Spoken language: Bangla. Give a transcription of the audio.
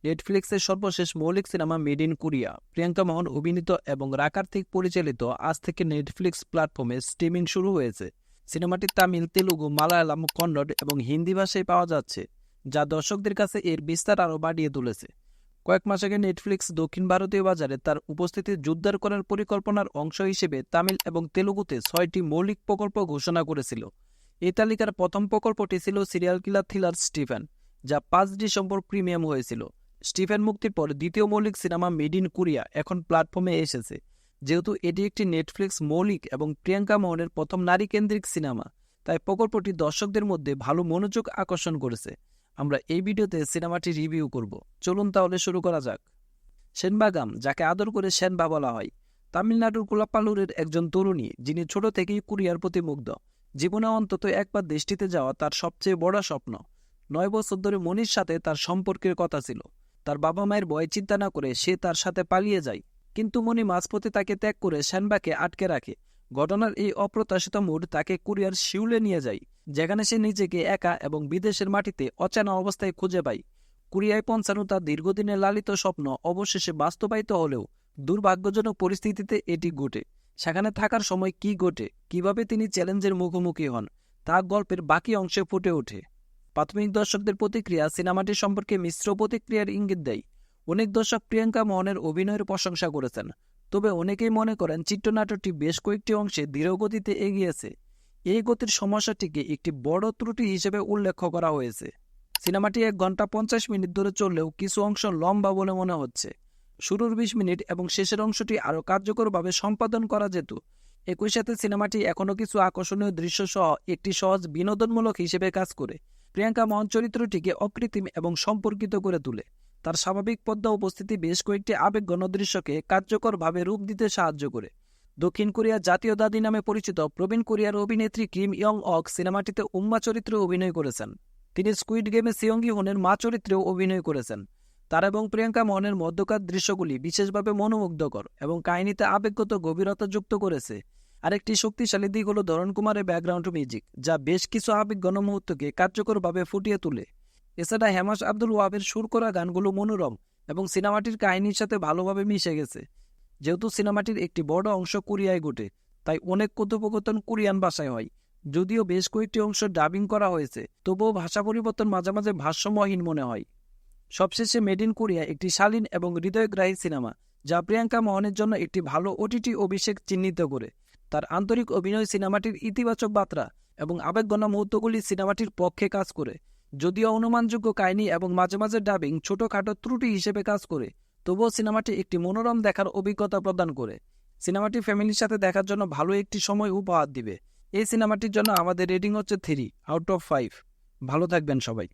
নেটফ্লিক্সের সর্বশেষ মৌলিক cinema made in Korea Priyanka Mohan অভিনীত এবং রাকার্তিক পরিচালিত আজ থেকে নেটফ্লিক্স প্ল্যাটফর্মে স্ট্রিমিং শুরু হয়েছে। সিনেমাটি তামিল, তেলুগু, মালায়ালাম, কন্নড় এবং হিন্দি ভাষায় পাওয়া যাচ্ছে, যা দর্শকদের কাছে এর বিস্তার আরও বাড়িয়ে তুলেছে। কয়েক মাস আগে নেটফ্লিক্স দক্ষিণ ভারতীয় বাজারে তার উপস্থিতি জোরদার করার পরিকল্পনার অংশ হিসেবে তামিল এবং তেলুগুতে 6টি মৌলিক প্রকল্প ঘোষণা করেছিল। এই তালিকার প্রথম প্রকল্পটি ছিল সিরিয়াল কিলার থ্রিলার স্টিফেন, যা 5 ডিসেম্বর প্রিমিয়াম হয়েছিল। স্টিফেন মুক্তির পর দ্বিতীয় মৌলিক সিনেমা মেড ইন কোরিয়া এখন প্ল্যাটফর্মে এসেছে। যেহেতু এটি একটি নেটফ্লিক্স মৌলিক এবং প্রিয়াঙ্কা মোহনের প্রথম নারীকেন্দ্রিক সিনেমা, তাই প্রকল্পটি দর্শকদের মধ্যে ভালো মনোযোগ আকর্ষণ করেছে। আমরা এই ভিডিওতে সিনেমাটি রিভিউ করব। চলুন তাহলে শুরু করা যাক। সেনবাগাম, যাকে আদর করে সেনবা বলা হয়, তামিলনাড়ুর কোলাপালুরের একজন তরুণী যিনি ছোট থেকেই কোরিয়ার প্রতি মুগ্ধ। জীবনে অন্তত একবার দেশটিতে যাওয়া তার সবচেয়ে বড় স্বপ্ন। 9 বছর ধরে মনির সাথে তার সম্পর্কের কথা ছিল। তার বাবা মায়ের ভয় চিন্তা না করে সে তার সাথে পালিয়ে যায়, কিন্তু মনি মাঝপথে তাকে ত্যাগ করে সেনবাকে আটকে রাখে। ঘটনার এই অপ্রত্যাশিত মোড় তাকে কোরিয়ার সিউলে নিয়ে যায়, যেখানে সে নিজেকে একা এবং বিদেশের মাটিতে অচেনা অবস্থায় খুঁজে পায়। কোরিয়ায় পৌঁছানো তার দীর্ঘদিনের লালিত স্বপ্ন অবশেষে বাস্তবায়িত হলেও দুর্ভাগ্যজনক পরিস্থিতিতে এটি ঘটে। সেখানে থাকার সময় কি ঘটে, কিভাবে তিনি চ্যালেঞ্জের মুখোমুখি হন, তা গল্পের বাকি অংশে ফুটে ওঠে। প্রাথমিক দর্শকদের প্রতিক্রিয়া সিনেমাটি সম্পর্কে মিশ্র প্রতিক্রিয়ার ইঙ্গিত দেয়। অনেক দর্শক প্রিয়াঙ্কা মোহনের অভিনয়ের প্রশংসা করেছেন, তবে অনেকেই মনে করেন চিত্রনাট্যটি বেশ কয়েকটি অংশে ধীরগতিতে এগিয়েছে। এই গতির সমস্যাটিকে একটি বড় ত্রুটি হিসেবে উল্লেখ করা হয়েছে। সিনেমাটি 1 ঘন্টা 50 মিনিট ধরে চললেও কিছু অংশ লম্বা বলে মনে হচ্ছে। শুরুর 20 মিনিট এবং শেষের অংশটি আরও কার্যকরভাবে সম্পাদন করা যেত। একই সাথে সিনেমাটি এখনও কিছু আকর্ষণীয় দৃশ্য সহ একটি সহজ বিনোদনমূলক হিসেবে কাজ করে। প্রিয়াঙ্কা মোহন চরিত্রটিকে অকৃত্রিম এবং সম্পর্কিত করে তোলে। তার স্বাভাবিক পর্দা উপস্থিতি বেশ কয়েকটি আবেগঘন দৃশ্যকে কার্যকরভাবে রূপ দিতে সাহায্য করে। দক্ষিণ কোরিয়ার জাতীয় দাদি নামে পরিচিত প্রবীণ কোরিয়ার অভিনেত্রী কিম ইয়ং অক সিনেমাটিতে উম্মা চরিত্রে অভিনয় করেছেন। তিনি স্কুইড গেমে সিয়ঙ্গি হুনের মা চরিত্রেও অভিনয় করেছেন। তার এবং প্রিয়াঙ্কা মোহনের মধ্যকার দৃশ্যগুলি বিশেষভাবে মনোমুগ্ধকর এবং কাহিনীতে আবেগগত গভীরতা যুক্ত করেছে। আরেকটি শক্তিশালী দিক হল ধরণ কুমারের ব্যাকগ্রাউন্ড মিউজিক, যা বেশ কিছু আবেগঘন মুহূর্তকে কার্যকরভাবে ফুটিয়ে তোলে। এছাড়া হেমাস আব্দুল ওয়াহাবের সুর করা গানগুলো মনোরম এবং সিনেমাটির কাহিনীর সাথে ভালোভাবে মিশে গেছে। যেহেতু সিনেমাটির একটি বড় অংশ কোরিয়ায় ঘটে, তাই অনেক কথোপকথন কোরিয়ান ভাষায় হয়। যদিও বেশ কয়েকটি অংশ ডাবিং করা হয়েছে, তবুও ভাষা পরিবর্তন মাঝে মাঝে ভারসাম্যহীন মনে হয়। সবশেষে মেড ইন কোরিয়া একটি শালীন এবং হৃদয়গ্রাহী সিনেমা, যা প্রিয়াঙ্কা মোহনের জন্য একটি ভালো ওটিটি অভিষেক চিহ্নিত করে। তার আন্তরিক অভিনয়, সিনেমাটির ইতিবাচক বার্তা এবং আবেগঘন মুহূর্তগুলি সিনেমাটির পক্ষে কাজ করে। যদিও অনুমানযোগ্য কাহিনী এবং মাঝে মাঝে ডাবিং ছোটখাটো ত্রুটি হিসেবে কাজ করে, তবুও সিনেমাটি একটি মনোরম দেখার অভিজ্ঞতা প্রদান করে। সিনেমাটি ফ্যামিলির সাথে দেখার জন্য ভালো একটি সময় উপহার দিবে। এই সিনেমাটির জন্য আমাদের রেটিং হচ্ছে 3 আউট অফ 5। ভালো থাকবেন সবাই।